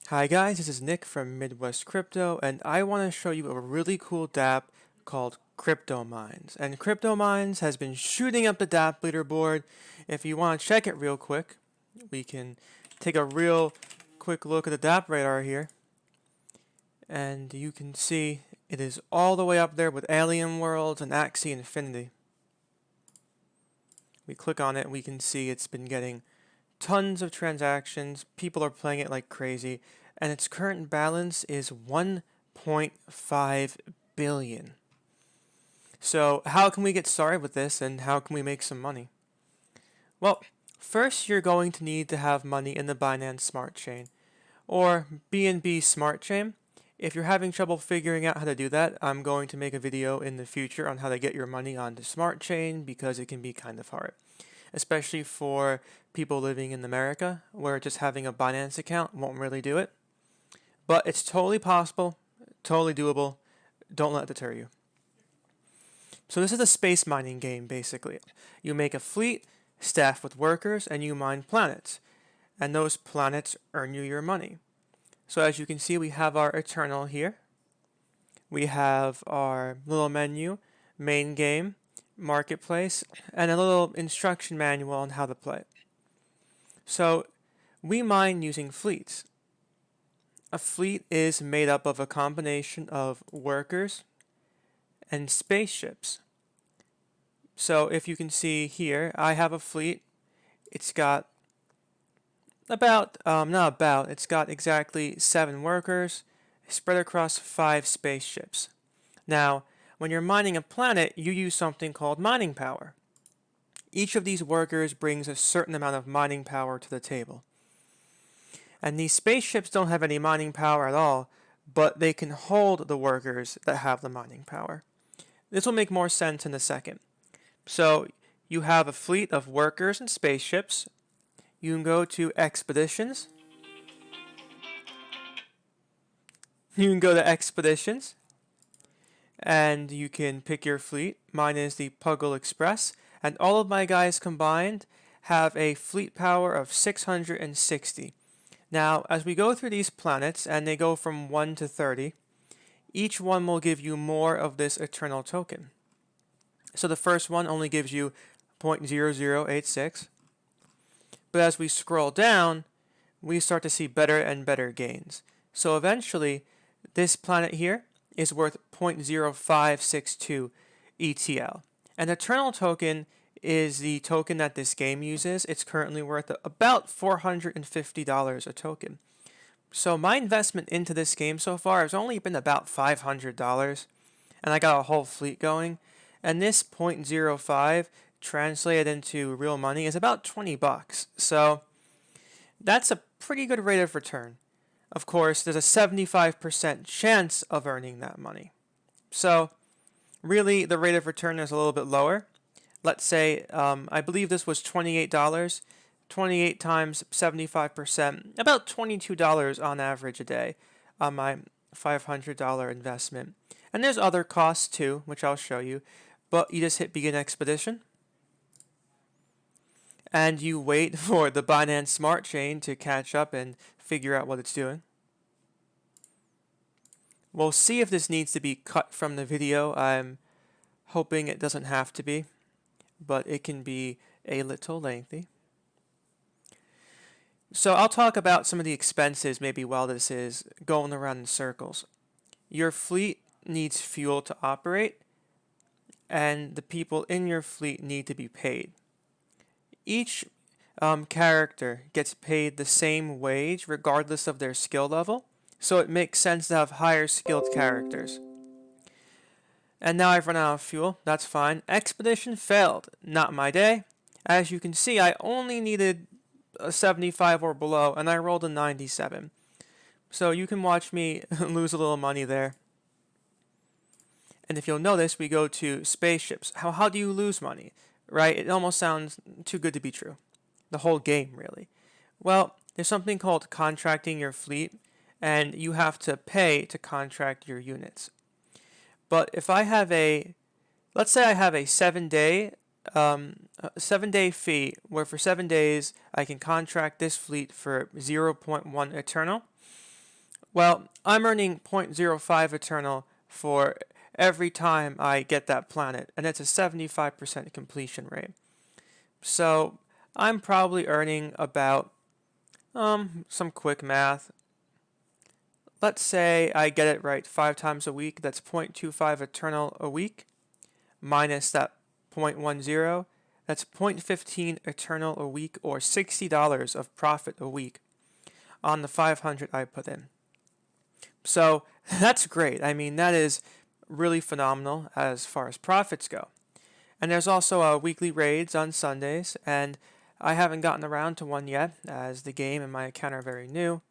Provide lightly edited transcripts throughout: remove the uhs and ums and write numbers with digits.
Hi guys, this is Nick from Midwest Crypto, and I want to show you a really cool DApp called Cryptomines. And Cryptomines has been shooting up the DApp leaderboard. If you want to check it real quick, we can take a real quick look at the DApp radar here. And you can see it is all the way up there with Alien Worlds and Axie Infinity. We click on it and we can see it's been getting tons of transactions. People are playing it like crazy, and its current balance is 1.5 billion. So how can we get started with this, and how can we make some money? Well, first you're going to need to have money in the Binance Smart Chain or BNB Smart Chain. If you're having trouble figuring out how to do that, I'm going to make a video in the future on how to get your money onto Smart Chain because it can be kind of hard, especially for people living in America where just having a Binance account won't really do it. But it's totally possible, totally doable. Don't let it deter you. So this is a space mining game, basically. You make a fleet staffed with workers and you mine planets, and those planets earn you your money. So as you can see, we have our Eternal here. We have our little menu, main game, marketplace, and a little instruction manual on how to play. So we mine using fleets. A fleet is made up of a combination of workers and spaceships. So if you can see here, I have a fleet. It's got it's got exactly 7 workers spread across 5 spaceships. Now, when you're mining a planet, you use something called mining power. Each of these workers brings a certain amount of mining power to the table. And these spaceships don't have any mining power at all, but they can hold the workers that have the mining power. This will make more sense in a second. So you have a fleet of workers and spaceships. You can go to expeditions. And you can pick your fleet. Mine is the Puggle Express, and all of my guys combined have a fleet power of 660. Now, as we go through these planets, and they go from 1 to 30, each one will give you more of this Eternal token. So the first one only gives you 0.0086. But as we scroll down, we start to see better and better gains. So eventually, this planet here is worth 0.0562 ETL. An Eternal token is the token that this game uses. It's currently worth about $450 a token. So my investment into this game so far has only been about $500, and I got a whole fleet going. And this 0.05 translated into real money is about 20 bucks. So that's a pretty good rate of return. Of course, there's a 75% chance of earning that money. So really, the rate of return is a little bit lower. Let's say, I believe this was $28. 28 times 75%, about $22 on average a day on my $500 investment. And there's other costs too, which I'll show you. But you just hit Begin Expedition. And you wait for the Binance Smart Chain to catch up and figure out what it's doing. We'll see if this needs to be cut from the video. I'm hoping it doesn't have to be, but it can be a little lengthy. So I'll talk about some of the expenses maybe while this is going around in circles. Your fleet needs fuel to operate, and the people in your fleet need to be paid. Each character gets paid the same wage regardless of their skill level, so it makes sense to have higher skilled characters. And now I've run out of fuel. That's fine. Expedition failed. Not my day. As you can see, I only needed a 75 or below, and I rolled a 97. So you can watch me lose a little money there. And if you'll notice, we go to spaceships. How do you lose money? Right? It almost sounds too good to be true. The whole game, really. Well, there's something called contracting your fleet, and you have to pay to contract your units. But if I have let's say I have a 7-day fee where for 7 days I can contract this fleet for 0.1 Eternal. Well, I'm earning 0.05 Eternal for every time I get that planet, and it's a 75% completion rate. So I'm probably earning about, some quick math. Let's say I get it right 5 times a week. That's 0.25 Eternal a week minus that 0.10. That's 0.15 Eternal a week, or $60 of profit a week on the 500 I put in. So that's great. I mean, that is really phenomenal as far as profits go. And there's also weekly raids on Sundays, and I haven't gotten around to one yet, as the game and my account are very new.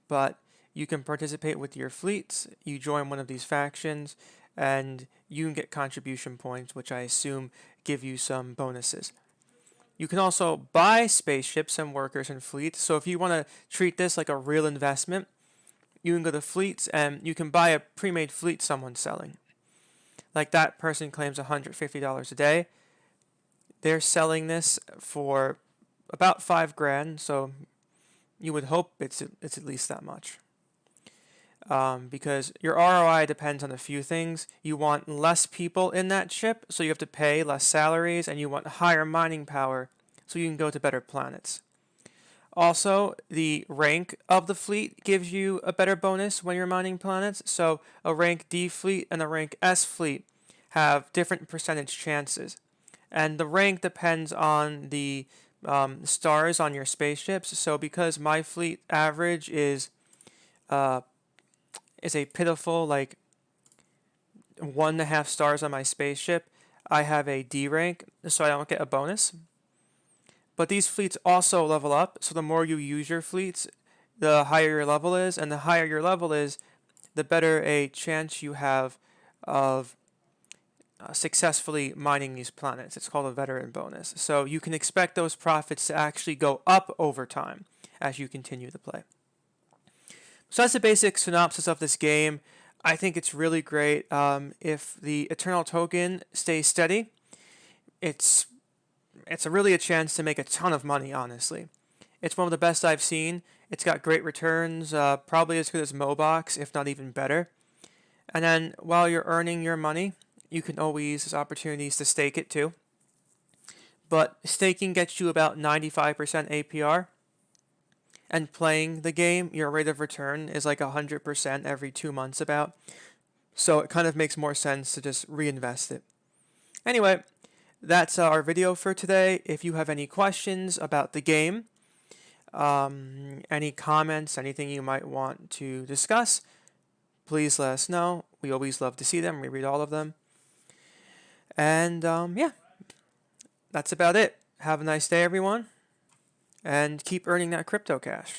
But you can participate with your fleets, you join one of these factions, and you can get contribution points, which I assume give you some bonuses. You can also buy spaceships and workers and fleets, so if you want to treat this like a real investment, you can go to fleets and you can buy a pre-made fleet someone's selling. Like that person claims $150 a day. They're selling this for about $5,000, so you would hope it's at least that much. Because your ROI depends on a few things. You want less people in that ship, so you have to pay less salaries, and you want higher mining power, so you can go to better planets. Also, the rank of the fleet gives you a better bonus when you're mining planets. So a rank D fleet and a rank S fleet have different percentage chances. And the rank depends on the stars on your spaceships. So because my fleet average is a pitiful, like 1.5 stars on my spaceship, I have a D rank, so I don't get a bonus. But these fleets also level up, so the more you use your fleets, the higher your level is, and the higher your level is, the better a chance you have of successfully mining these planets. It's called a veteran bonus. So you can expect those profits to actually go up over time as you continue to play. So that's the basic synopsis of this game. I think it's really great. If the Eternal token stays steady, it's really a chance to make a ton of money, honestly. It's one of the best I've seen. It's got great returns, probably as good as Mobox, if not even better. And then while you're earning your money, you can always use opportunities to stake it too. But staking gets you about 95% APR. And playing the game, your rate of return is like 100% every 2 months about. So it kind of makes more sense to just reinvest it. Anyway, that's our video for today. If you have any questions about the game, any comments, anything you might want to discuss, please let us know. We always love to see them. We read all of them. And yeah, that's about it. Have a nice day, everyone. And keep earning that crypto cash.